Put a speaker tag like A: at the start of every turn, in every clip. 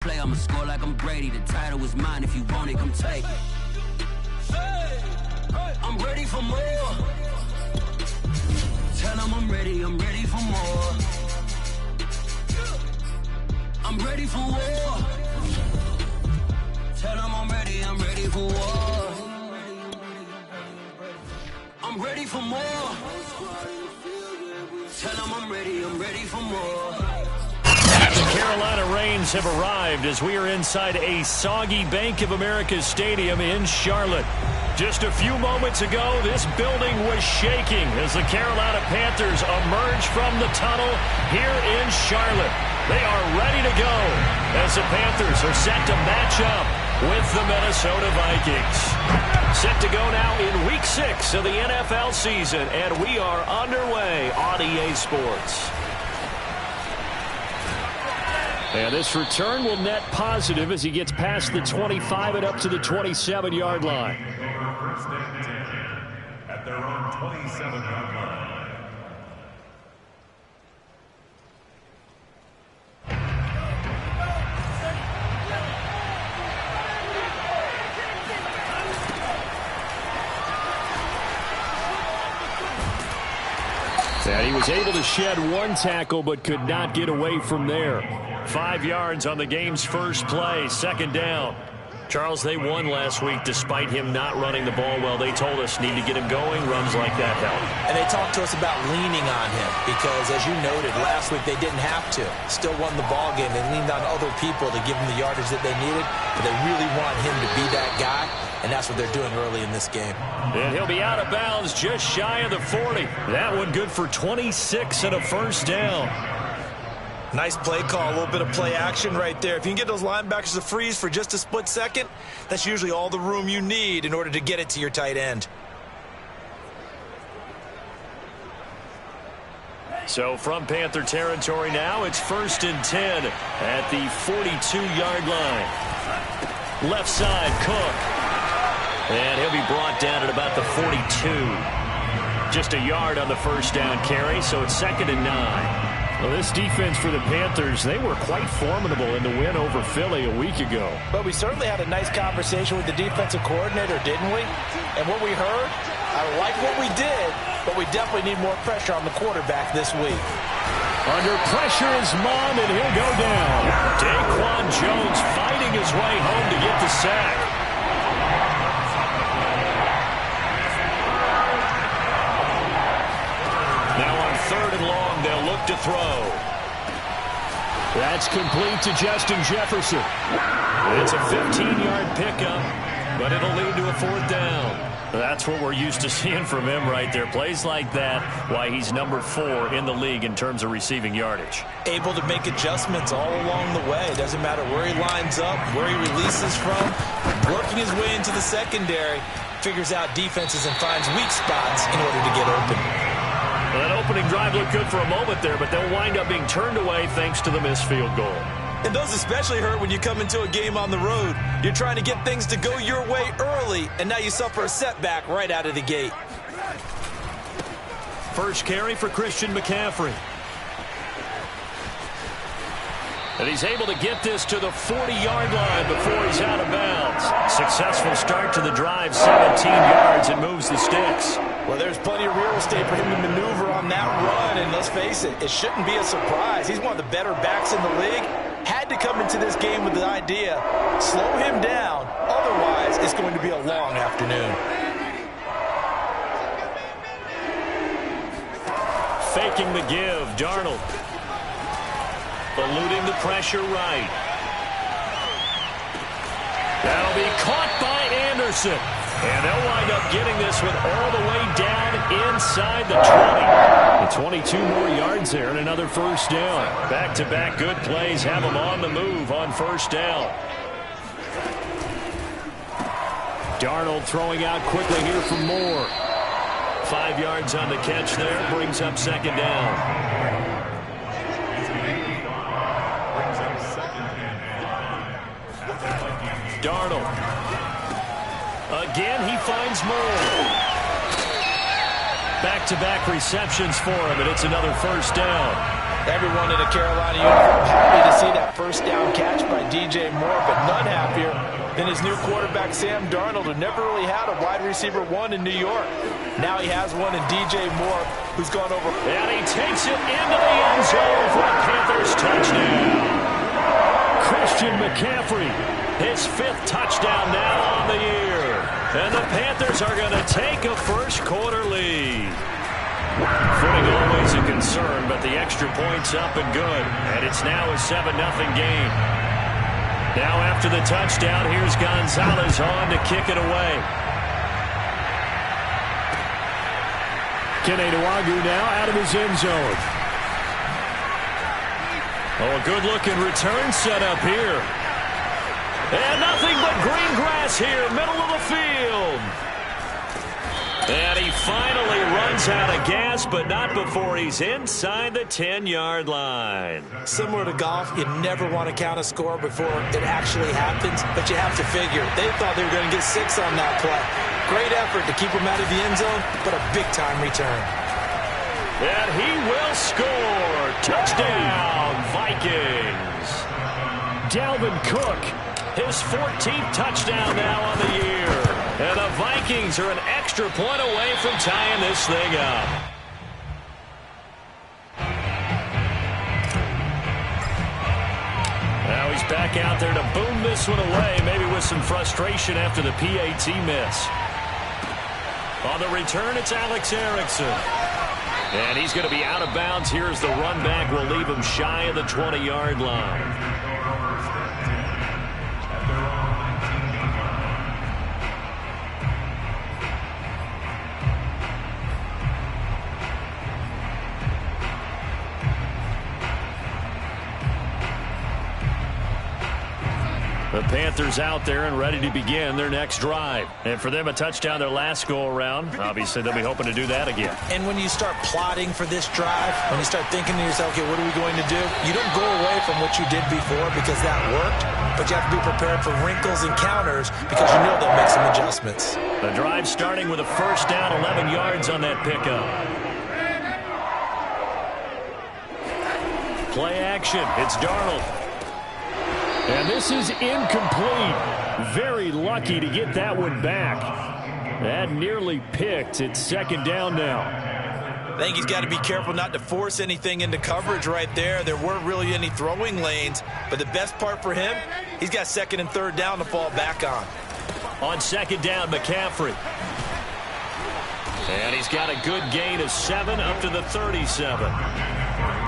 A: Play, I'ma score like I'm Brady. The title is mine. If you want it, come take it. I'm ready for more. Tell them I'm ready for more. I'm ready for war. Tell them I'm ready for war. I'm ready for more. Tell them I'm ready for more.
B: The Carolina Rains have arrived as we are inside a soggy Bank of America Stadium in Charlotte. Just a few moments ago, this building was shaking as the Carolina Panthers emerge from the tunnel here in Charlotte. They are ready to go as the Panthers are set to match up with the Minnesota Vikings. Set to go now in Week 6 of the NFL season, and we are underway on EA Sports. And this return will net positive as he gets past the 25 and up to the 27-yard line.
C: First and 10 at their own 27-yard line.
B: And he was able to shed one tackle but could not get away from there. 5 yards on the game's first play, second down. Charles, they won last week despite him not running the ball well. They told us need to get him going. Runs like that help.
D: And they talked to us about leaning on him because, as you noted, last week they didn't have to. Still won the ball game. They leaned on other people to give them the yardage that they needed, but they really want him to be that guy, and that's what they're doing early in this game.
B: And he'll be out of bounds just shy of the 40. That one good for 26 and a first down.
E: Nice play call, a little bit of play action right there. If you can get those linebackers to freeze for just a split second, that's usually all the room you need in order to get it to your tight end.
B: So from Panther territory now, it's 1st and 10 at the 42-yard line. Left side, Cook. And he'll be brought down at about the 42. Just a yard on the first down carry, so it's 2nd and 9. Well, this defense for the Panthers, they were quite formidable in the win over Philly a week ago.
D: But we certainly had a nice conversation with the defensive coordinator, didn't we? And what we heard, I like what we did, but we definitely need more pressure on the quarterback this week.
B: Under pressure is Mond, and he'll go down. Daquan Jones fighting his way home to get the sack. Now on 3rd and long, they'll look to throw. That's complete to Justin Jefferson. It's a 15-yard pickup, but it'll lead to a 4th down. That's what we're used to seeing from him right there. Plays like that, why he's number 4 in the league in terms of receiving yardage.
D: Able to make adjustments all along the way. Doesn't matter where he lines up, where he releases from. Working his way into the secondary, figures out defenses and finds weak spots in order to get open.
B: Well, that opening drive looked good for a moment there, but they'll wind up being turned away thanks to the missed field goal.
E: And those especially hurt when you come into a game on the road. You're trying to get things to go your way early, and now you suffer a setback right out of the gate.
B: First carry for Christian McCaffrey. And he's able to get this to the 40-yard line before he's out of bounds. Successful start to the drive, 17 yards, and moves the sticks.
D: Well, there's plenty of real estate for him to maneuver on that run, and let's face it, it shouldn't be a surprise. He's one of the better backs in the league. Had to come into this game with the idea, slow him down, otherwise it's going to be a long afternoon.
B: Faking the give, Darnold. Eluding the pressure right. That'll be caught by Anderson. And they'll wind up getting this one all the way down inside the 20. The 22 more yards there and another first down. Back-to-back good plays have them on the move on first down. Darnold throwing out quickly here for Moore. 5 yards on the catch there, brings up 2nd down. Darnold. Again, he finds Moore. Back-to-back receptions for him, and it's another first down.
D: Everyone in a Carolina uniform happy to see that first down catch by DJ Moore, but none happier than his new quarterback, Sam Darnold, who never really had a wide receiver one in New York. Now he has one in DJ Moore, who's gone over.
B: And he takes it into the end zone for a Panthers touchdown. Christian McCaffrey, his 5th touchdown now on the year. And the Panthers are going to take a first quarter lead. Footing always a concern, but the extra point's up and good. And it's now a 7-0 game. Now after the touchdown, here's Gonzalez on to kick it away.
F: Keneduagu now out of his end zone.
B: Oh, a good-looking return set up here. And nothing but green grass here, middle of the field. And he finally runs out of gas, but not before he's inside the 10-yard line.
D: Similar to golf, you never want to count a score before it actually happens, but you have to figure they thought they were going to get 6 on that play. Great effort to keep him out of the end zone, but a big-time return.
B: And he will score. Touchdown, Vikings. Dalvin Cook, his 14th touchdown now on the year. And the Vikings are an extra point away from tying this thing up. Now he's back out there to boom this one away, maybe with some frustration after the PAT miss. On the return, it's Alex Erickson. And he's going to be out of bounds here as the run back will leave him shy of the 20-yard line. The Panthers out there and ready to begin their next drive. And for them, a touchdown their last go-around. Obviously, they'll be hoping to do that again.
D: And when you start plotting for this drive, when you start thinking to yourself, okay, what are we going to do? You don't go away from what you did before because that worked, but you have to be prepared for wrinkles and counters because you know they'll make some adjustments.
B: The drive starting with a first down, 11 yards on that pickup. Play action. It's Darnold.
F: And this is incomplete. Very lucky to get that one back. That nearly picked. It's 2nd down now.
D: I think he's got to be careful not to force anything into coverage right there. There weren't really any throwing lanes. But the best part for him, he's got 2nd and 3rd down to fall back on.
B: On 2nd down, McCaffrey. And he's got a good gain of 7 up to the 37.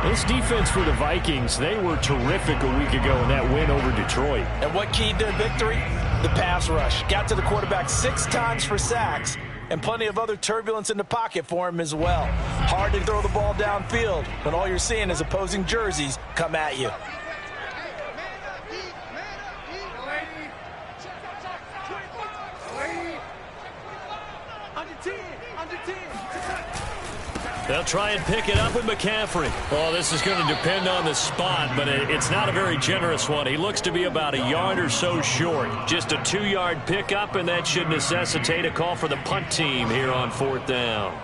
F: This defense for the Vikings, they were terrific a week ago in that win over Detroit.
D: And what keyed their victory? The pass rush. Got to the quarterback 6 times for sacks, and plenty of other turbulence in the pocket for him as well. Hard to throw the ball downfield when all you're seeing is opposing jerseys come at you.
B: They'll try and pick it up with McCaffrey. Well, this is going to depend on the spot, but it's not a very generous one. He looks to be about a yard or so short. Just a 2-yard pickup, and that should necessitate a call for the punt team here on 4th down.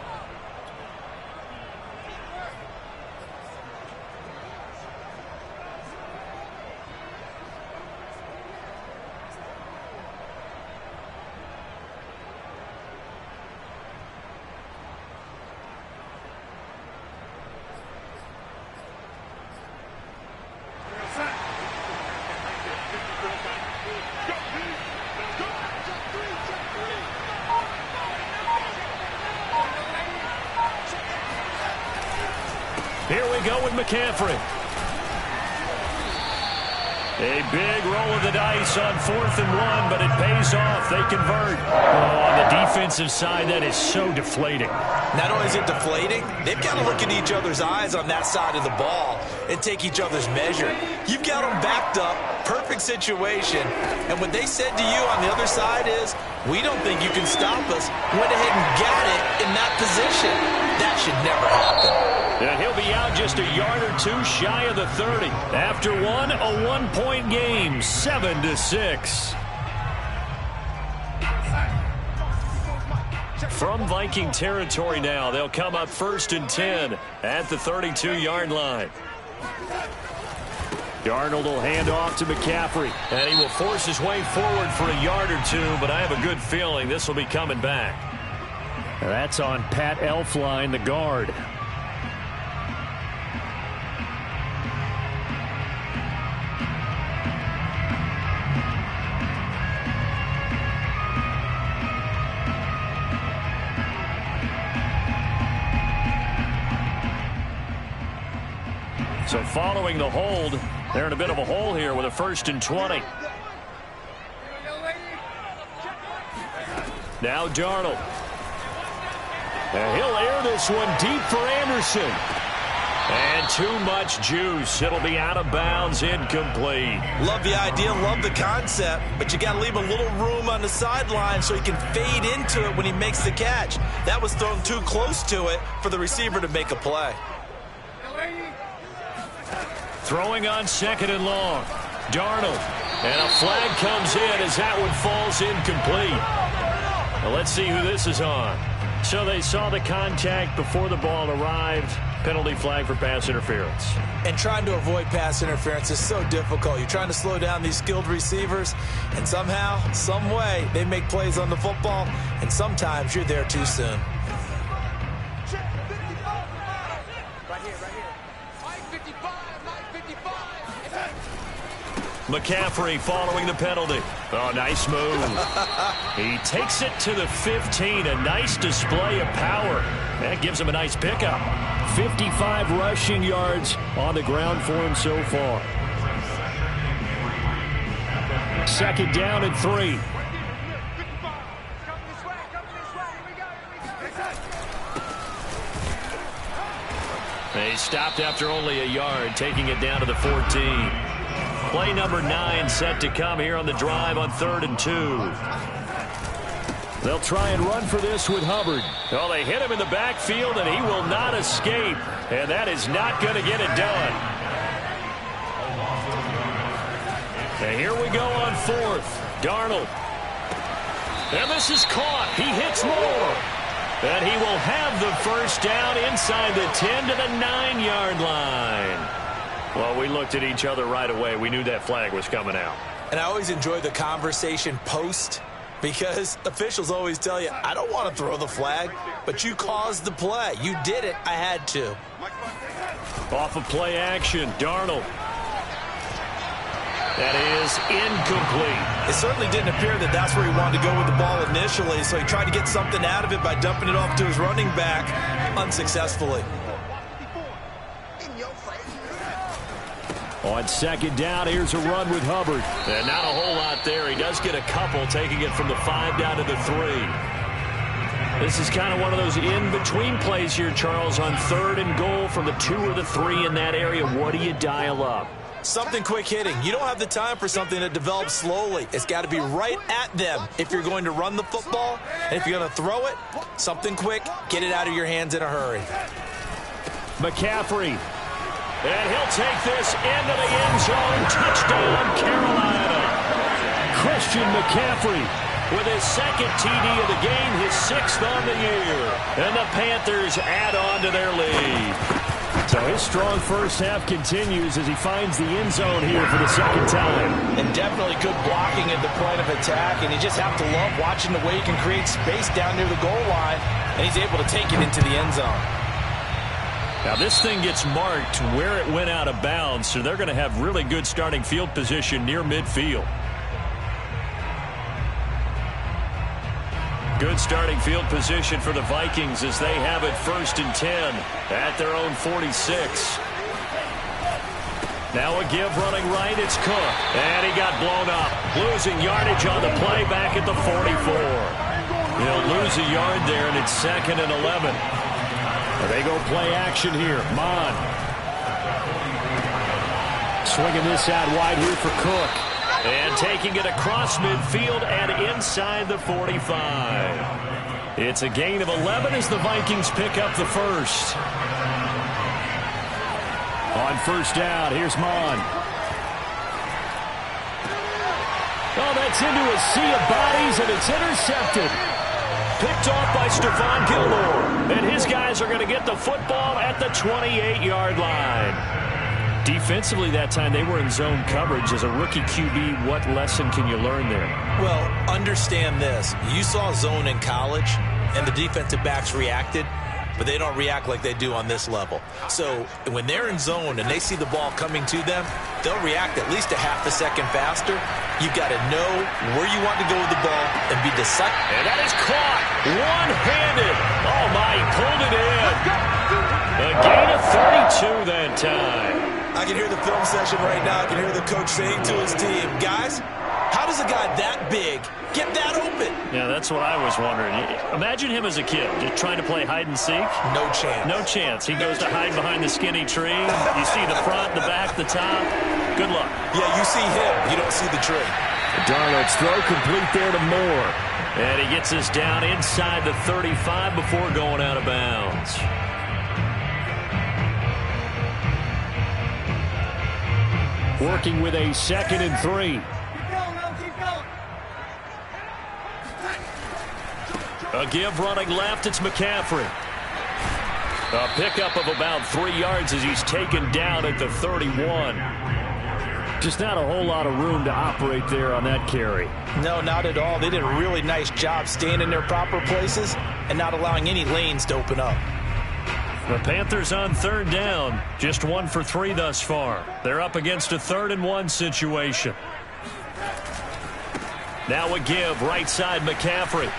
B: Here we go with McCaffrey. A big roll of the dice on 4th and 1, but it pays off. They convert. Oh, on the defensive side, that is so deflating.
D: Not only is it deflating, they've got to look in each other's eyes on that side of the ball and take each other's measure. You've got them backed up, perfect situation, and what they said to you on the other side is, we don't think you can stop us. Went ahead and got it in that position. That should never happen.
B: And he'll be out just a yard or 2 shy of the 30. After one, a 1-point game, 7-6. From Viking territory now, they'll come up 1st and 10 at the 32-yard line.
F: Darnold will hand off to McCaffrey.
B: And he will force his way forward for a yard or two, but I have a good feeling this will be coming back.
F: That's on Pat Elflein, the guard.
B: So following the hold, they're in a bit of a hole here with a 1st and 20. Now Darnold. And he'll air this one deep for Anderson. And too much juice. It'll be out of bounds, incomplete.
E: Love the idea, love the concept, but you got to leave a little room on the sideline so he can fade into it when he makes the catch. That was thrown too close to it for the receiver to make a play.
B: Throwing on 2nd and long. Darnold. And a flag comes in as that one falls incomplete. Well, let's see who this is on. So they saw the contact before the ball arrived. Penalty flag for pass interference.
E: And trying to avoid pass interference is so difficult. You're trying to slow down these skilled receivers, and somehow, some way, they make plays on the football, and sometimes you're there too soon.
B: McCaffrey following the penalty. Oh, nice move. He takes it to the 15. A nice display of power. That gives him a nice pickup.
F: 55 rushing yards on the ground for him so far. 2nd down and 3.
B: They stopped after only a yard, taking it down to the 14. Play number 9 set to come here on the drive on 3rd and 2.
F: They'll try and run for this with Hubbard.
B: Well, they hit him in the backfield, and he will not escape. And that is not going to get it done. And here we go on 4th. Darnold. And this is caught. He hits more. And he will have the 1st down inside the 10 to the 9-yard line. Well, we looked at each other right away. We knew that flag was coming out.
E: And I always enjoy the conversation post, because officials always tell you, I don't want to throw the flag, but you caused the play. You did it. I had to.
B: Off of play action, Darnold. That is incomplete.
E: It certainly didn't appear that that's where he wanted to go with the ball initially, so he tried to get something out of it by dumping it off to his running back unsuccessfully.
F: On 2nd down, here's a run with Hubbard.
B: And not a whole lot there. He does get a couple, taking it from the 5 down to the 3. This is kind of one of those in-between plays here, Charles, on 3rd and goal from the 2 or the 3 in that area. What do you dial up?
E: Something quick hitting. You don't have the time for something that develops slowly. It's got to be right at them if you're going to run the football. And if you're going to throw it, something quick, get it out of your hands in a hurry.
F: McCaffrey.
B: And he'll take this into the end zone. Touchdown, Carolina.
F: Christian McCaffrey
B: with his 2nd TD of the game, his 6th on the year. And the Panthers add on to their lead.
F: So his strong first half continues as he finds the end zone here for the 2nd time.
E: And definitely good blocking at the point of attack. And you just have to love watching the way he can create space down near the goal line. And he's able to take it into the end zone.
B: Now this thing gets marked where it went out of bounds, so they're going to have really good starting field position near midfield. Good starting field position for the Vikings as they have it 1st and 10 at their own 46. Now a give running right, it's Cook. And he got blown up. Losing yardage on the play back at the 44. He'll lose a yard there, and it's 2nd and 11.
F: They go play action here. Mon. Swinging this out wide here for Cook.
B: And taking it across midfield and inside the 45. It's a gain of 11 as the Vikings pick up the 1st.
F: On 1st down, here's Mon. Oh, that's into a sea of bodies, and it's intercepted.
B: Picked off by Stephon Gilmore. And his guys are going to get the football at the 28-yard line.
F: Defensively that time, they were in zone coverage. As a rookie QB, what lesson can you learn there?
E: Well, understand this. You saw zone in college, and the defensive backs reacted, but they don't react like they do on this level. So when they're in zone and they see the ball coming to them, they'll react at least a half a second faster. You've got to know where you want to go with the ball and be decisive.
F: And that is caught one-handed. Oh, my, he pulled it in. A gain of 32 that time.
E: I can hear the film session right now. I can hear the coach saying to his team, guys, how does a guy that big get that open?
F: Yeah, that's what I was wondering. Imagine him as a kid, just trying to play hide and seek.
E: No chance.
F: No chance. He goes to hide behind the skinny tree. You see the front, the back, the top. Good luck.
E: Yeah, you see him. You don't see the tree.
F: Darnold's throw complete there to Moore. And he gets us down inside the 35 before going out of bounds. Working with a 2nd and 3. A give running left, it's McCaffrey. A pickup of about 3 yards as he's taken down at the 31. Just not a whole lot of room to operate there on that carry.
D: No, not at all. They did a really nice job staying in their proper places and not allowing any lanes to open up.
F: The Panthers on 3rd down. Just 1 for 3 thus far. They're up against a 3rd and 1 situation. Now a give, right side McCaffrey.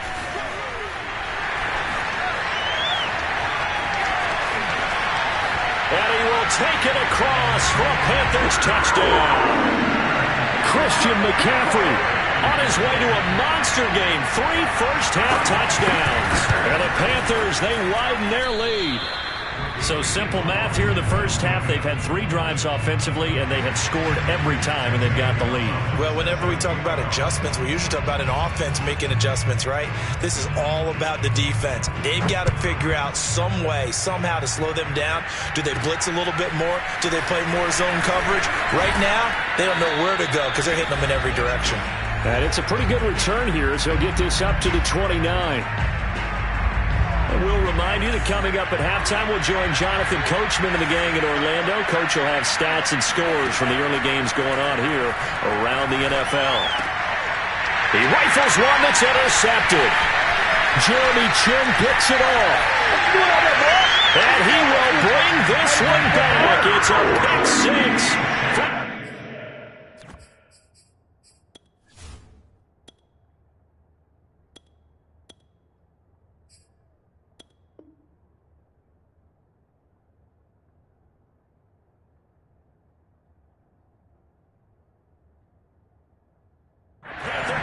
F: And he will take it across for a Panthers touchdown. Christian McCaffrey on his way to a monster game. 3 first-half touchdowns. And the Panthers, they widen their lead. So simple math here in the first half. They've had 3 drives offensively, and they have scored every time, and they've got the lead.
E: Well, whenever we talk about adjustments, we usually talk about an offense making adjustments, right? This is all about the defense. They've got to figure out some way, somehow to slow them down. Do they blitz a little bit more? Do they play more zone coverage? Right now, they don't know where to go because they're hitting them in every direction.
F: And it's a pretty good return here as he'll get this up to the 29. And we'll remind you that coming up at halftime, we'll join Jonathan Coachman and the gang in Orlando. Coach will have stats and scores from the early games going on here around the NFL. He rifles one that's intercepted. Jeremy Chin picks it off. And he will bring this one back. It's a pick 6.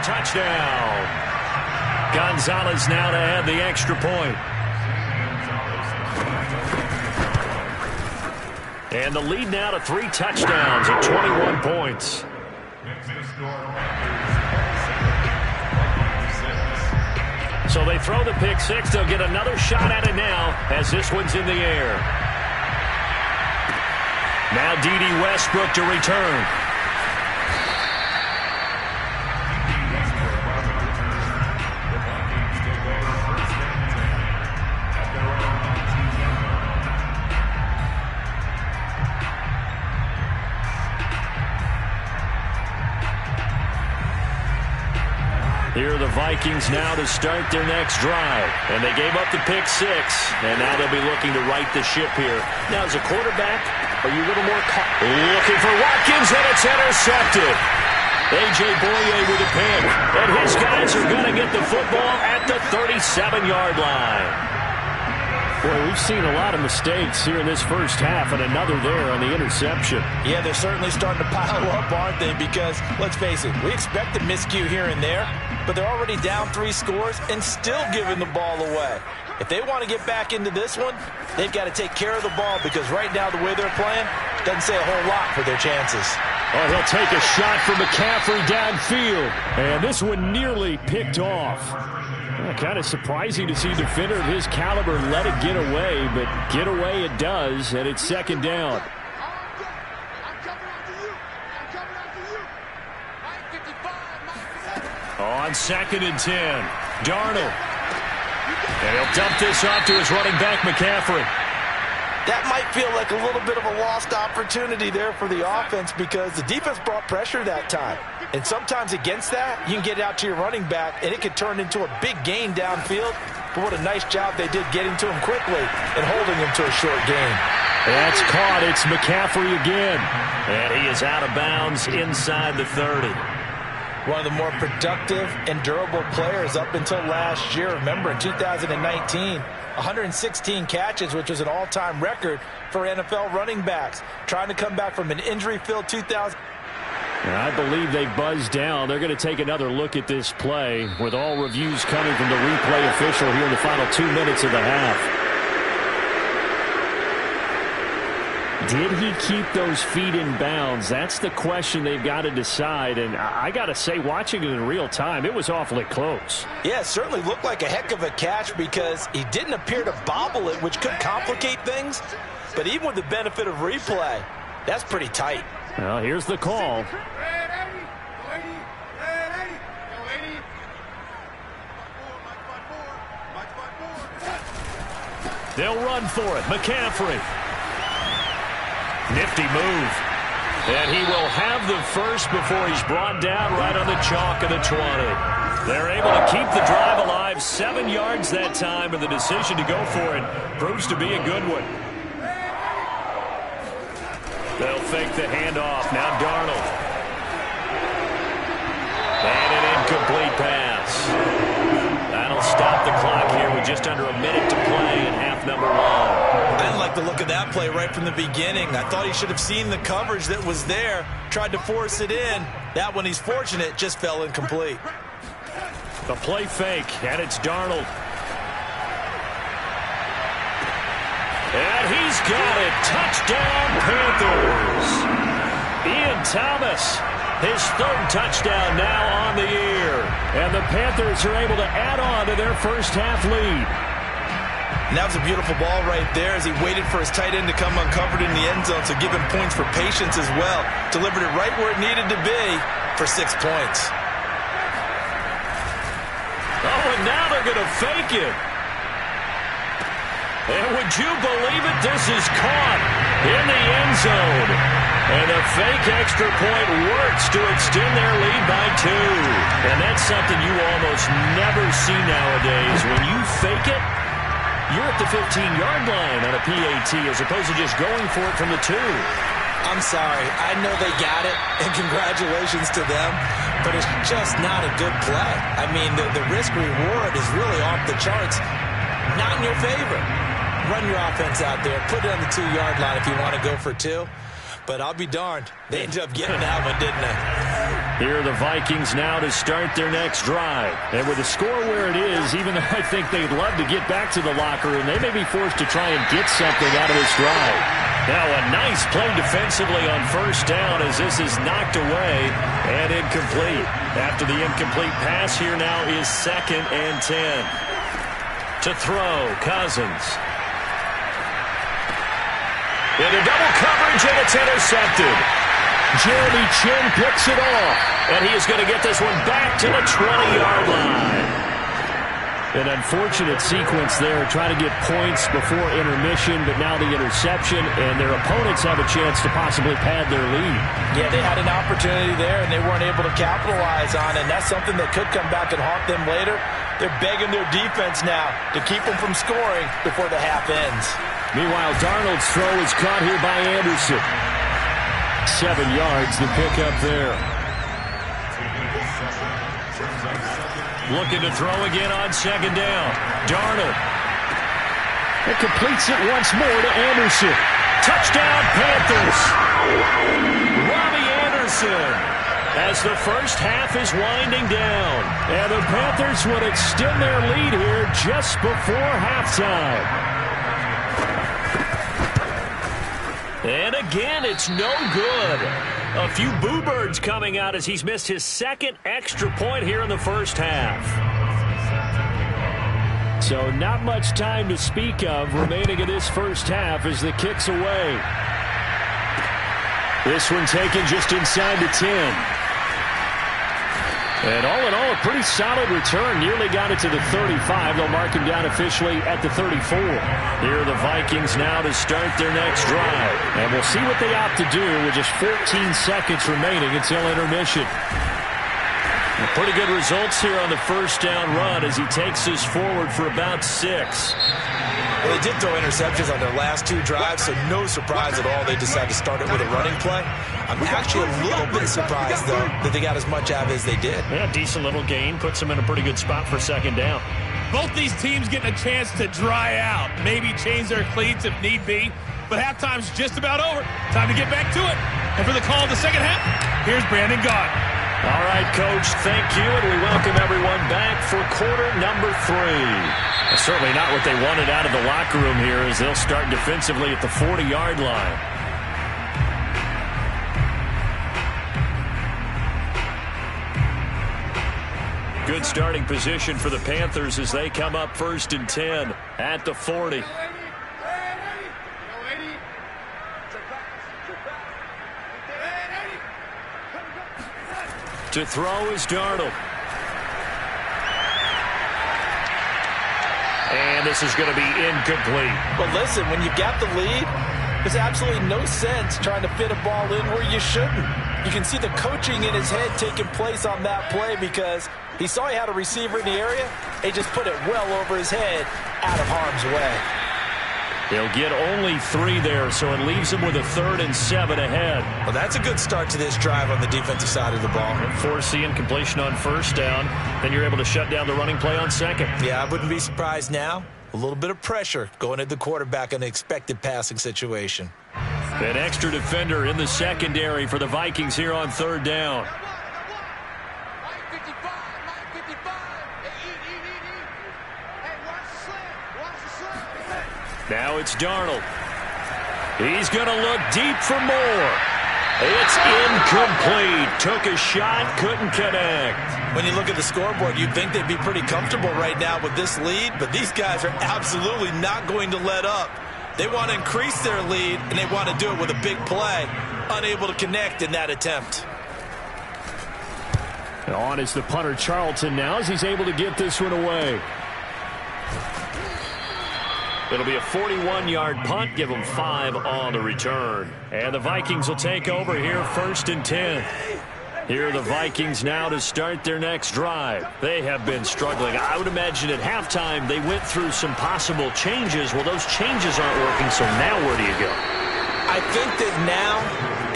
F: Touchdown. Gonzalez now to add the extra point. And the lead now to 3 touchdowns at 21 points. So they throw the pick 6. They'll get another shot at it now as this one's in the air. Now D.D. Westbrook to return. Here are the Vikings now to start their next drive. And they gave up the pick 6. And now they'll be looking to right the ship here. Now, as a quarterback, are you a little more looking for Watkins, and it's intercepted. A.J. Boye with a pick. And his guys are going to get the football at the 37-yard line. Boy, we've seen a lot of mistakes here in this first half, and another there on the interception.
D: Yeah, they're certainly starting to pile up, aren't they? Because, let's face it, we expect a miscue here and there, but they're already down 3 scores and still giving the ball away. If they want to get back into this one, they've got to take care of the ball because right now the way they're playing doesn't say a whole lot for their chances.
F: Oh, he'll take a shot from McCaffrey downfield. And this one nearly picked off. Kind of surprising to see a defender of his caliber let it get away, but get away it does, and it's 2nd down. On 2nd and 10, Darnold. And he'll dump this off to his running back, McCaffrey.
D: That might feel like a little bit of a lost opportunity there for the offense because the defense brought pressure that time. And sometimes against that, you can get it out to your running back, and it could turn into a big gain downfield. But what a nice job they did getting to him quickly and holding him to a short gain.
B: That's caught. It's McCaffrey again. And he is out of bounds inside the 30.
D: One of the more productive and durable players up until last year. Remember, in 2019, 116 catches, which was an all-time record for NFL running backs. Trying to come back from an injury-filled 2000.
B: I believe they buzzed down. They're going to take another look at this play with all reviews coming from the replay official here in the final 2 minutes of the half. Did he keep those feet in bounds? That's the question they've got to decide. And I got to say, watching it in real time, it was awfully close.
D: Yeah, it certainly looked like a heck of a catch because he didn't appear to bobble it, which could complicate things. But even with the benefit of replay, that's pretty tight.
B: Well, here's the call. They'll run for it. McCaffrey. Nifty move. And he will have the first before he's brought down right on the chalk of the 20. They're able to keep the drive alive. 7 yards that time, and the decision to go for it proves to be a good one. They'll fake the handoff. Now Darnold. And an incomplete pass. That'll stop the clock here with just under a minute to play in half number 1.
D: I didn't like the look of that play right from the beginning. I thought he should have seen the coverage that was there, tried to force it in. That one, he's fortunate, just fell incomplete.
B: The play fake, and it's Darnold. And he's got it. Touchdown, Panthers. Ian Thomas, his 3rd touchdown now on the year. And the Panthers are able to add on to their first half lead.
D: And that was a beautiful ball right there as he waited for his tight end to come uncovered in the end zone, so give him points for patience as well. Delivered it right where it needed to be for 6 points.
B: Oh, and now they're going to fake it. And would you believe it? This is caught in the end zone. And a fake extra point works to extend their lead by 2. And that's something you almost never see nowadays. When you fake it, you're at the 15-yard line on a PAT as opposed to just going for it from the 2.
D: I'm sorry. I know they got it, and congratulations to them, but it's just not a good play. I mean, the risk-reward is really off the charts. Not in your favor. Run your offense out there. Put it on the 2-yard line if you want to go for 2. But I'll be darned. They ended up getting that one, didn't they?
B: Here are the Vikings now to start their next drive. And with the score where it is, even though I think they'd love to get back to the locker room, they may be forced to try and get something out of this drive. Now a nice play defensively on first down as this is knocked away and incomplete. After the incomplete pass, here now is 2nd and 10. To throw, Cousins. Into double coverage, and it's intercepted. Jeremy Chin picks it off, and he is going to get this one back to the 20-yard line. An unfortunate sequence there, trying to get points before intermission, but now the interception, and their opponents have a chance to possibly pad their lead.
D: Yeah, they had an opportunity there, and they weren't able to capitalize on it, and that's something that could come back and haunt them later. They're begging their defense now to keep them from scoring before the half ends.
B: Meanwhile, Darnold's throw is caught here by Anderson. 7 yards, the pickup there. Looking to throw again on 2nd down. Darnold. It completes it once more to Anderson. Touchdown, Panthers. Robbie Anderson. As the first half is winding down. And the Panthers would extend their lead here just before halftime. And again, it's no good. A few boo birds coming out as he's missed his 2nd extra point here in the first half. So not much time to speak of remaining in this first half as the kick's away. This one taken just inside the 10. And all in all, a pretty solid return. Nearly got it to the 35. They'll mark him down officially at the 34. Here are the Vikings now to start their next drive. And we'll see what they opt to do with just 14 seconds remaining until intermission. Pretty good results here on the first down run as he takes us forward for about 6.
E: Well, they did throw interceptions on their last 2 drives, so no surprise at all they decided to start it with a running play. I'm actually a little bit surprised, though, that they got as much out of it as they did.
B: Yeah, decent little gain. Puts them in a pretty good spot for second down.
G: Both these teams getting a chance to dry out, maybe change their cleats if need be. But halftime's just about over. Time to get back to it. And for the call of the second half, here's Brandon Gaudin.
B: All right, Coach, thank you, and we welcome everyone back for quarter number 3. Well, certainly not what they wanted out of the locker room here as they'll start defensively at the 40-yard line. Good starting position for the Panthers as they come up 1st and 10 at the 40. To throw is Darnold. And this is going to be incomplete.
D: Well, listen, when you got the lead, there's absolutely no sense trying to fit a ball in where you shouldn't. You can see the coaching in his head taking place on that play because he saw he had a receiver in the area. He just put it well over his head out of harm's way.
B: They'll get only 3 there, so it leaves them with a 3rd and 7 ahead.
E: Well, that's a good start to this drive on the defensive side of the ball.
B: Forcing completion on 1st down. Then you're able to shut down the running play on 2nd.
E: Yeah, I wouldn't be surprised now. A little bit of pressure going at the quarterback in an expected passing situation.
B: An extra defender in the secondary for the Vikings here on 3rd down. Now it's Darnold. He's going to look deep for more. It's incomplete. Took a shot, couldn't connect.
E: When you look at the scoreboard, you'd think they'd be pretty comfortable right now with this lead, but these guys are absolutely not going to let up. They want to increase their lead, and they want to do it with a big play. Unable to connect in that attempt.
B: On is the punter, Charlton, now as he's able to get this one away. It'll be a 41-yard punt. Give them 5 on the return. And the Vikings will take over here 1st and 10. Here are the Vikings now to start their next drive. They have been struggling. I would imagine at halftime they went through some possible changes. Well, those changes aren't working, so now where do you go?
E: I think that now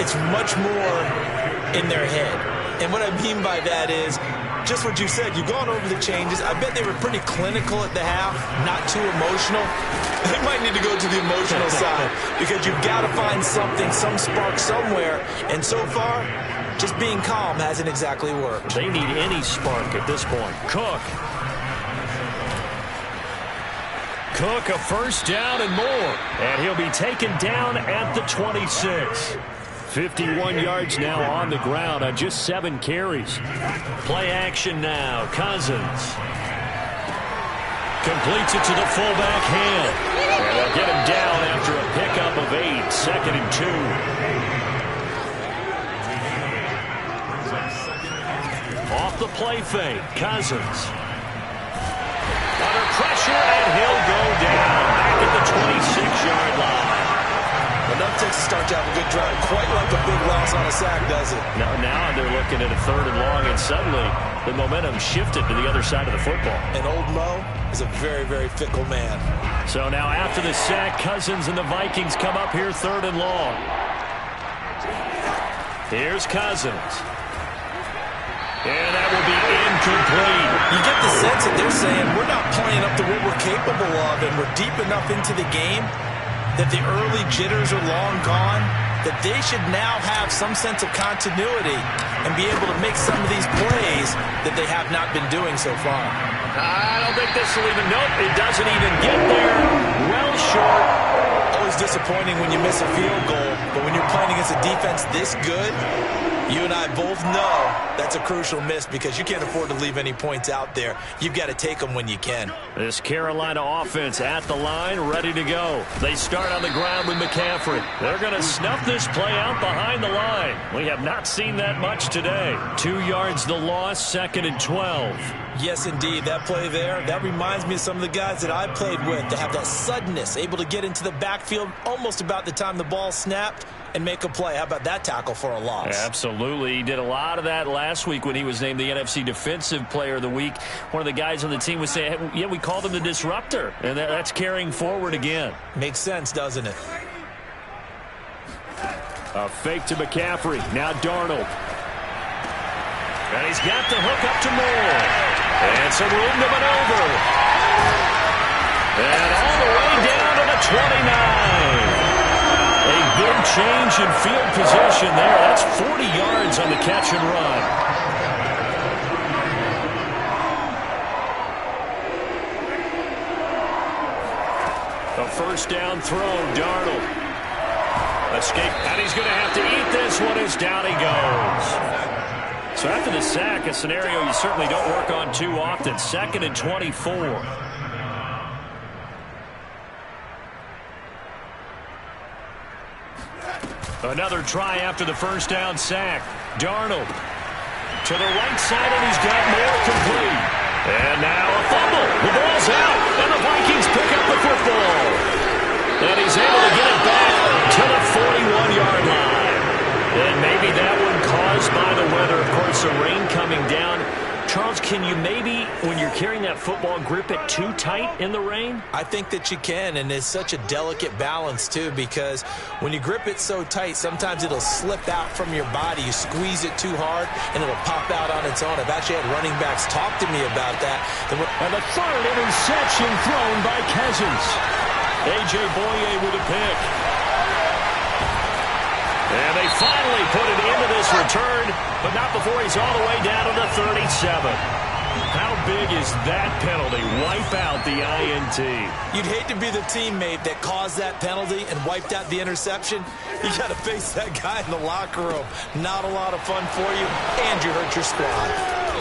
E: it's much more in their head. And what I mean by that is just what you said. You've gone over the changes. I bet they were pretty clinical at the half, not too emotional. They might need to go to the emotional side because you've got to find something, some spark somewhere. And so far, just being calm hasn't exactly worked.
B: They need any spark at this point. Cook, a 1st down and more. And he'll be taken down at the 26. 51 yards now on the ground on just 7 carries. Play action now. Cousins completes it to the fullback hand. And they'll get him down after a pickup of 8. 2nd and 2. Off the play fake. Cousins under pressure, and he'll go down back at the 26-yard line.
E: Enough takes to start to have a good drive. Quite like a big loss on a sack, does it?
B: Now they're looking at a 3rd and long, and suddenly the momentum shifted to the other side of the football.
E: And old Mo is a very, very fickle man.
B: So now after the sack, Cousins and the Vikings come up here 3rd and long. Here's Cousins. And that will be incomplete.
E: You get the sense that they're saying we're not playing up to what we're capable of, and we're deep enough into the game that the early jitters are long gone, that they should now have some sense of continuity and be able to make some of these plays that they have not been doing so far.
B: I don't think this will even, nope, it doesn't even get there. Well short.
E: Always disappointing when you miss a field goal, but when you're playing against a defense this good, You and I both know that's a crucial miss because you can't afford to leave any points out there. You've got to take them when you can.
B: This Carolina offense at the line, ready to go. They start on the ground with McCaffrey. They're going to snuff this play out behind the line. We have not seen that much today. 2 yards the loss, 2nd and 12.
E: Yes, indeed. That play there, that reminds me of some of the guys that I played with that have that suddenness, able to get into the backfield almost about the time the ball snapped and make a play. How about that tackle for a loss?
B: Absolutely. He did a lot of that last week when he was named the NFC Defensive Player of the Week. One of the guys on the team was saying, hey, yeah, we called him the disruptor, and that's carrying forward again.
E: Makes sense, doesn't it?
B: A fake to McCaffrey. Now Darnold. And he's got the hook up to Moore. And some room to maneuver. And all the way down to the 29. A big change in field position there. That's 40 yards on the catch and run. A first down throw, Darnold. Escape, and he's going to have to eat this one as down he goes. So after the sack, a scenario you certainly don't work on too often. 2nd and 24. Another try after the first down sack. Darnold to the right side, and he's got more complete. And now a fumble. The ball's out, and the Vikings pick up the football. And he's able to get it back to the 41-yard line. And maybe that one caused by the weather. Of course, the rain coming down. Charles, can you maybe, when you're carrying that football, grip it too tight in the rain?
E: I think that you can, and it's such a delicate balance, too, because when you grip it so tight, sometimes it'll slip out from your body. You squeeze it too hard, and it'll pop out on its own. I've actually had running backs talk to me about that.
B: And the third interception thrown by Cousins. A.J. Boye with a pick. And they finally put it into this return, but not before he's all the way down to the 37. How big is that penalty? Wipe out the INT.
E: You'd hate to be the teammate that caused that penalty and wiped out the interception. You got to face that guy in the locker room. Not a lot of fun for you, and you hurt your squad.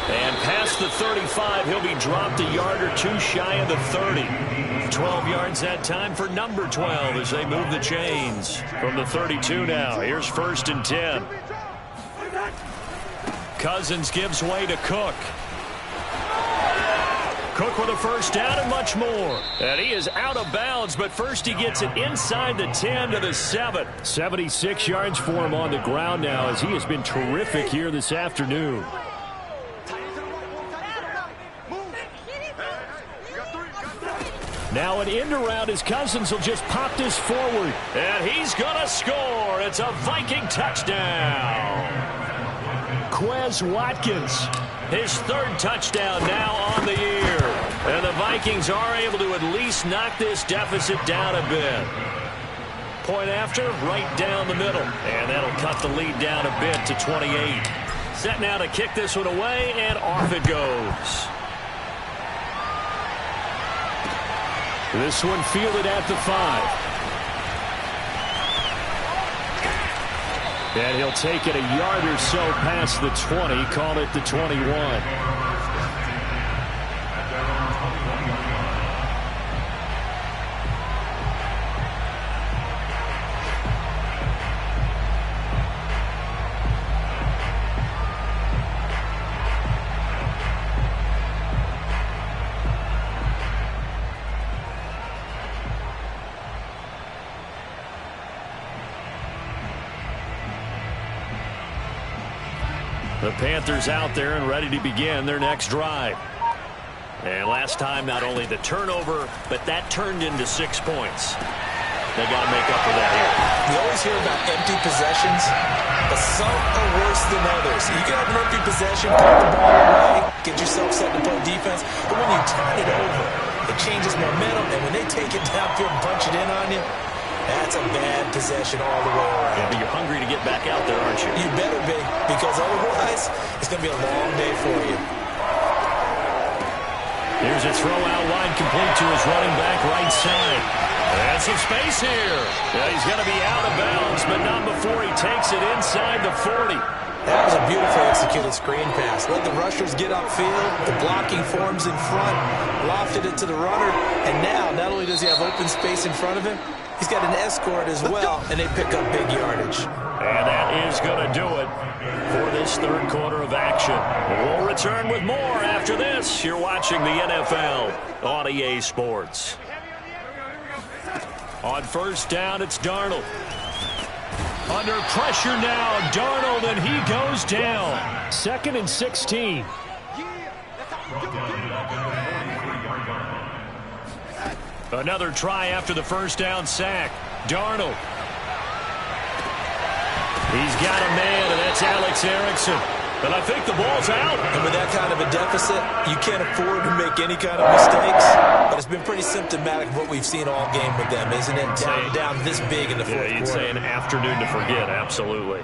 B: And past the 35, he'll be dropped a yard or two shy of the 30. 12 yards that time for number 12 as they move the chains. From the 32 now, here's 1st and 10. Cousins gives way to Cook. Cook with a first down and much more. And he is out of bounds, but first he gets it inside the 10 to the 7. 76 yards for him on the ground now as he has been terrific here this afternoon. Now an end around as Cousins will just pop this forward. And he's going to score. It's a Viking touchdown. Quez Watkins, his 3rd touchdown now on the year. And the Vikings are able to at least knock this deficit down a bit. Point after, right down the middle. And that'll cut the lead down a bit to 28. Set now to kick this one away, and off it goes. This one fielded at the 5. And he'll take it a yard or so past the 20, call it the 21. The Panthers out there and ready to begin their next drive. And last time, not only the turnover, but that turned into 6 points. They got to make up for that here.
E: You always hear about empty possessions, but some are worse than others. You can have an empty possession, put the ball away, get yourself set to play defense, but when you turn it over, it changes momentum, and when they take it downfield and punch it in on you, that's a bad possession all the way around.
B: Yeah, but you're hungry to get back out there, aren't you?
E: You better be, because otherwise, it's going to be a long day for you.
B: Here's a throw out wide, complete to his running back right side. And some space here. Yeah, he's going to be out of bounds, but not before he takes it inside the 40.
E: That was a beautifully executed screen pass. Let the rushers get upfield. The blocking forms in front. Lofted it to the runner. And now, not only does he have open space in front of him, he's got an escort as well, and they pick up big yardage.
B: And that is going to do it for this third quarter of action. We'll return with more after this. You're watching the NFL on EA Sports. On first down, it's Darnold. Under pressure now, Darnold, and he goes down. 2nd and 16. Another try after the first down sack. Darnold. He's got a man, and that's Alex Erickson. But I think the ball's out.
E: And with that kind of a deficit, you can't afford to make any kind of mistakes. But it's been pretty symptomatic of what we've seen all game with them, isn't it? Down this big in the fourth quarter.
B: You'd say an afternoon to forget, absolutely.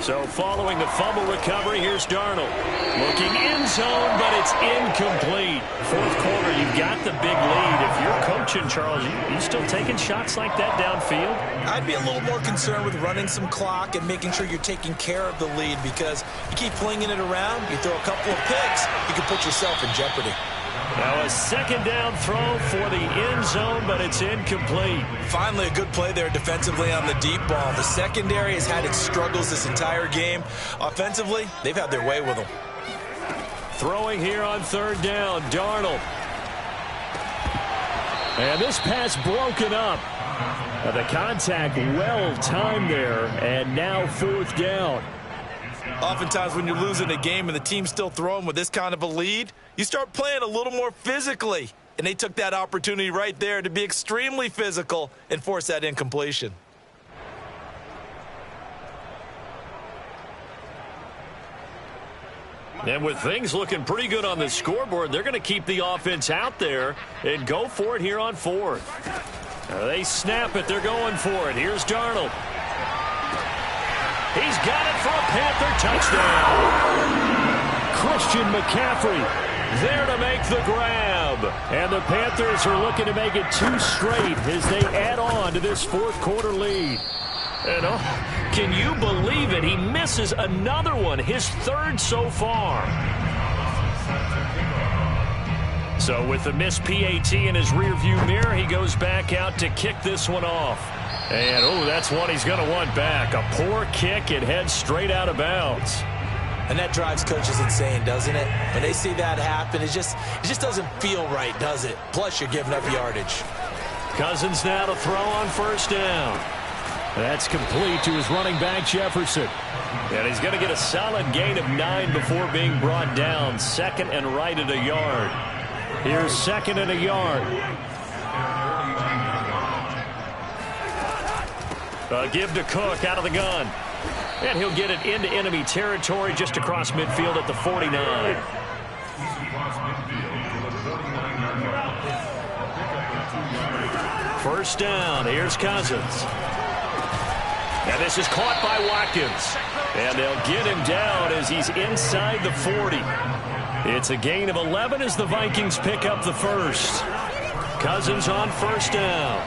B: So following the fumble recovery, here's Darnold. Looking end zone, but it's incomplete. Fourth quarter, you've got the big lead. If you're coaching, Charles, you still taking shots like that downfield?
E: I'd be a little more concerned with running some clock and making sure you're taking care of the lead, because you keep flinging it around, you throw a couple of picks, you can put yourself in jeopardy.
B: Now a second down throw for the end zone, but it's incomplete.
E: Finally a good play there defensively on the deep ball. The secondary has had its struggles this entire game. Offensively, they've had their way with them.
B: Throwing here on third down, Darnold. And this pass broken up. The contact well timed there, and now fourth down.
E: Oftentimes when you're losing a game and the team's still throwing with this kind of a lead, you start playing a little more physically. And they took that opportunity right there to be extremely physical and force that incompletion.
B: And with things looking pretty good on the scoreboard, they're going to keep the offense out there and go for it here on fourth. They snap it. They're going for it. Here's Darnold. He's got it for a Panther touchdown. Christian McCaffrey there to make the grab. And the Panthers are looking to make it 2 straight as they add on to this fourth quarter lead. And can you believe it? He misses another one, his 3rd so far. So with the missed PAT in his rearview mirror, he goes back out to kick this one off. And, that's one he's going to want back. A poor kick. It heads straight out of bounds.
E: And that drives coaches insane, doesn't it? When they see that happen, it just doesn't feel right, does it? Plus, you're giving up yardage.
B: Cousins now to throw on first down. That's complete to his running back, Jefferson. And he's going to get a solid gain of 9 before being brought down. 2nd and right at a yard. Here's 2nd and a yard. Give to Cook out of the gun. And he'll get it into enemy territory just across midfield at the 49. First down. Here's Cousins. And this is caught by Watkins. And they'll get him down as he's inside the 40. It's a gain of 11 as the Vikings pick up the first. Cousins on first down.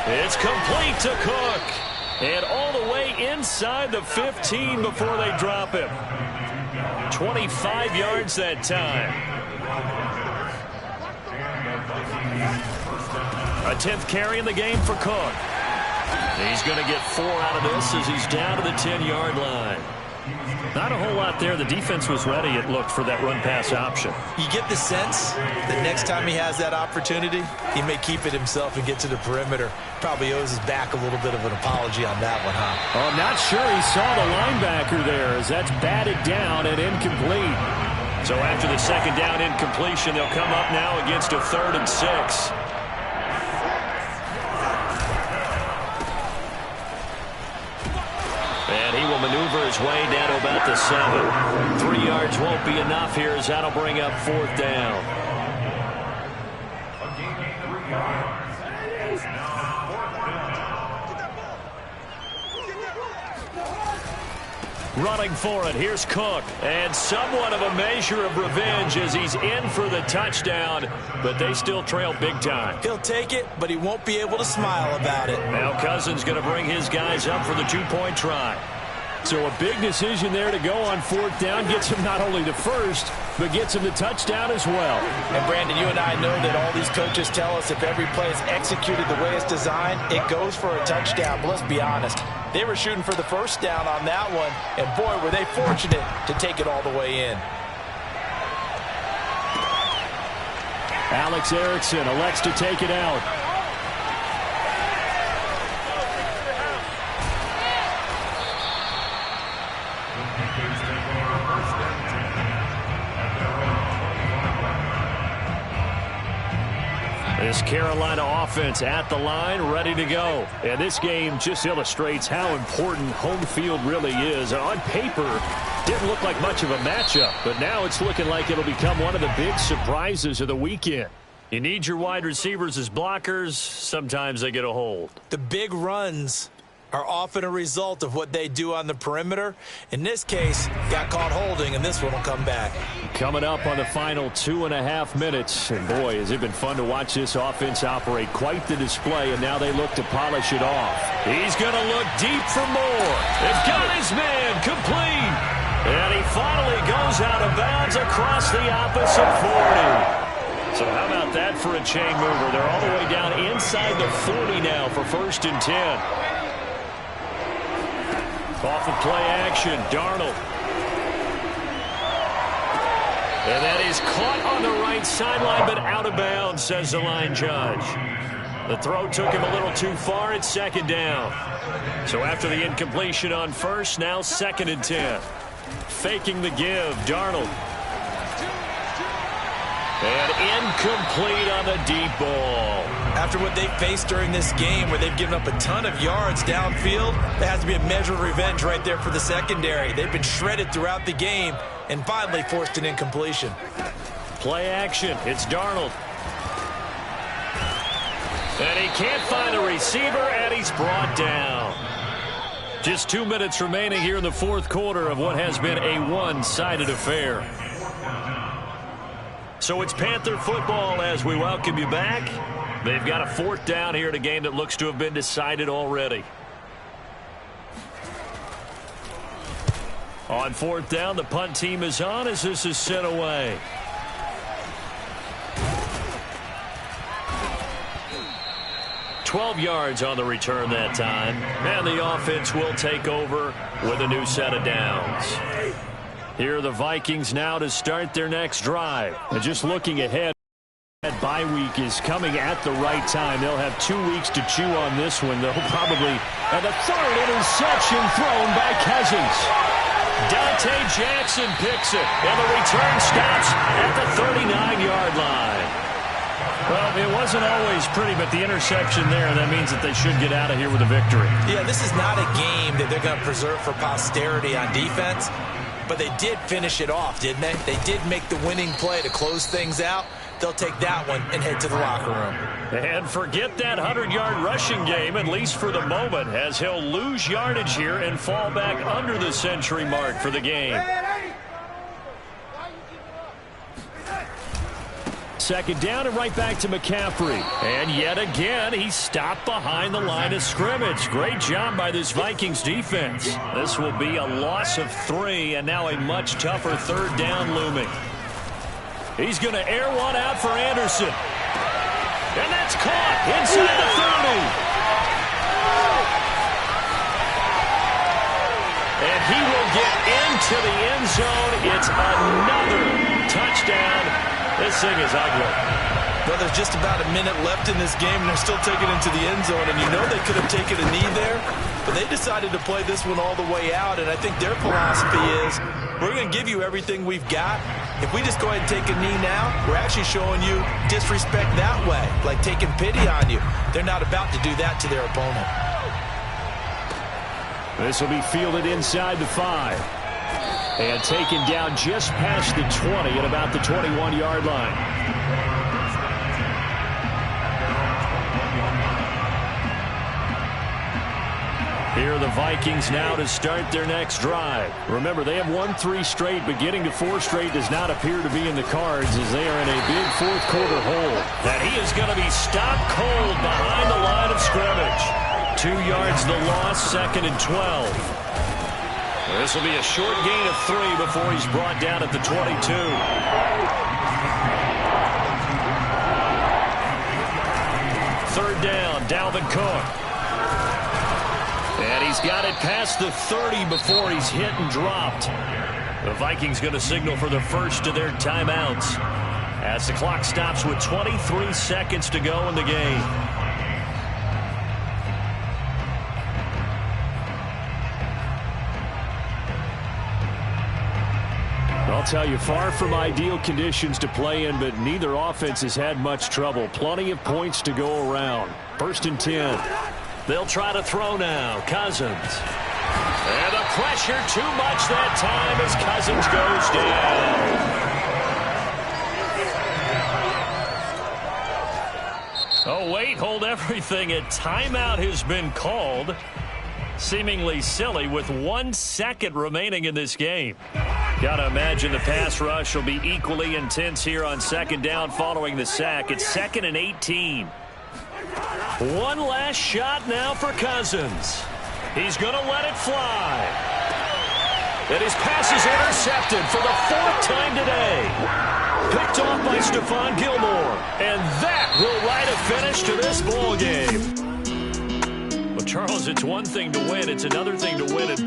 B: It's complete to Cook. And all the way inside the 15 before they drop him. 25 yards that time. A 10th carry in the game for Cook. He's going to get 4 out of this as he's down to the 10-yard line. Not a whole lot there. The defense was ready, it looked, for that run-pass option.
E: You get the sense that next time he has that opportunity, he may keep it himself and get to the perimeter. Probably owes his back a little bit of an apology on that one, huh?
B: I'm not sure he saw the linebacker there as that's batted down and incomplete. So after the second down incompletion, they'll come up now against a 3rd and 6. And he will maneuver his way down to about the 7. 3 yards won't be enough here as that'll bring up 4th down. Running for it, here's Cook. And somewhat of a measure of revenge as he's in for the touchdown, but they still trail big time.
D: He'll take it, but he won't be able to smile about it.
B: Now Cousins going to bring his guys up for the two-point try.
F: So a big decision there to go on fourth down. Gets him not only the first, but gets him the touchdown as well.
D: And Brandon, you and I know that all these coaches tell us if every play is executed the way it's designed, it goes for a touchdown. But let's be honest, they were shooting for the first down on that one, and boy, were they fortunate to take it all the way in.
F: Alex Erickson elects to take it out.
B: This Carolina offense at the line, ready to go.
F: And this game just illustrates how important home field really is. On paper, didn't look like much of a matchup, but now it's looking like it'll become one of the big surprises of the weekend.
B: You need your wide receivers as blockers. Sometimes they get a hold.
D: The big runs are often a result of what they do on the perimeter. In this case, got caught holding, and this one will come back.
F: Coming up on the final 2.5 minutes. And boy, has it been fun to watch this offense operate. Quite the display, and now they look to polish it off.
B: He's going to look deep for more. They've got his man complete. And he finally goes out of bounds across the opposite 40. So how about that for a chain mover? They're all the way down inside the 40 now for 1st and 10. Off of play action, Darnold. And that is caught on the right sideline, but out of bounds, says the line judge. The throw took him a little too far. It's 2nd down. So after the incompletion on first, now 2nd and 10. Faking the give, Darnold. And incomplete on the deep ball.
D: After what they faced during this game where they've given up a ton of yards downfield, there has to be a measure of revenge right there for the secondary. They've been shredded throughout the game and finally forced an incompletion.
B: Play action. It's Darnold. And he can't find a receiver, and he's brought down. Just 2 minutes remaining here in the 4th quarter of what has been a one-sided affair. So it's Panther football as we welcome you back. They've got a 4th down here in a game that looks to have been decided already. On 4th down, the punt team is on as this is sent away. $12 yards on the return that time. And the offense will take over with a new set of downs. Here are the Vikings now to start their next drive.
F: And just looking ahead, that bye week is coming at the right time. They'll have 2 weeks to chew on this one. They'll probably have a 3rd interception thrown by Cousins.
B: Dante Jackson picks it, and the return stops at the 39-yard line.
F: Well, it wasn't always pretty, but the interception there, that means that they should get out of here with a victory.
D: Yeah, this is not a game that they're going to preserve for posterity on defense. But they did finish it off, didn't they? They did make the winning play to close things out. They'll take that one and head to the locker room.
B: And forget that 100-yard rushing game, at least for the moment, as he'll lose yardage here and fall back under the century mark for the game.
F: 2nd down and right back to McCaffrey.
B: And yet again, he stopped behind the line of scrimmage. Great job by this Vikings defense. This will be a loss of 3, and now a much tougher 3rd down looming. He's going to air one out for Anderson. And that's caught inside the 30. And he will get into the end zone. It's another touchdown. This thing is ugly.
D: Well, there's just about a minute left in this game, and they're still taking it into the end zone. And you know they could have taken a knee there, but they decided to play this one all the way out. And I think their philosophy is, we're going to give you everything we've got. If we just go ahead and take a knee now, we're actually showing you disrespect that way, like taking pity on you. They're not about to do that to their opponent.
F: This will be fielded inside the 5. And taken down just past the 20 at about the 21-yard line.
B: Here are the Vikings now to start their next drive. Remember, they have won 3 straight, but getting to 4 straight does not appear to be in the cards as they are in a big fourth-quarter hole. And he is going to be stopped cold behind the line of scrimmage. 2 yards the loss, 2nd and 12. This will be a short gain of 3 before he's brought down at the 22. Third down, Dalvin Cook. And he's got it past the 30 before he's hit and dropped. The Vikings going to signal for the first of their timeouts as the clock stops with 23 seconds to go in the game. I'll tell you, far from ideal conditions to play in, but neither offense has had much trouble. Plenty of points to go around. 1st and 10. They'll try to throw now. Cousins. And the pressure too much that time as Cousins goes down. Oh, wait, hold everything. A timeout has been called. Seemingly silly with 1 second remaining in this game. Got to imagine the pass rush will be equally intense here on 2nd down following the sack. It's 2nd and 18. One last shot now for Cousins. He's going to let it fly. And his pass is intercepted for the 4th time today. Picked off by Stephon Gilmore. And that will write a finish to this ball game. Well, Charles, it's one thing to win. It's another thing to win it.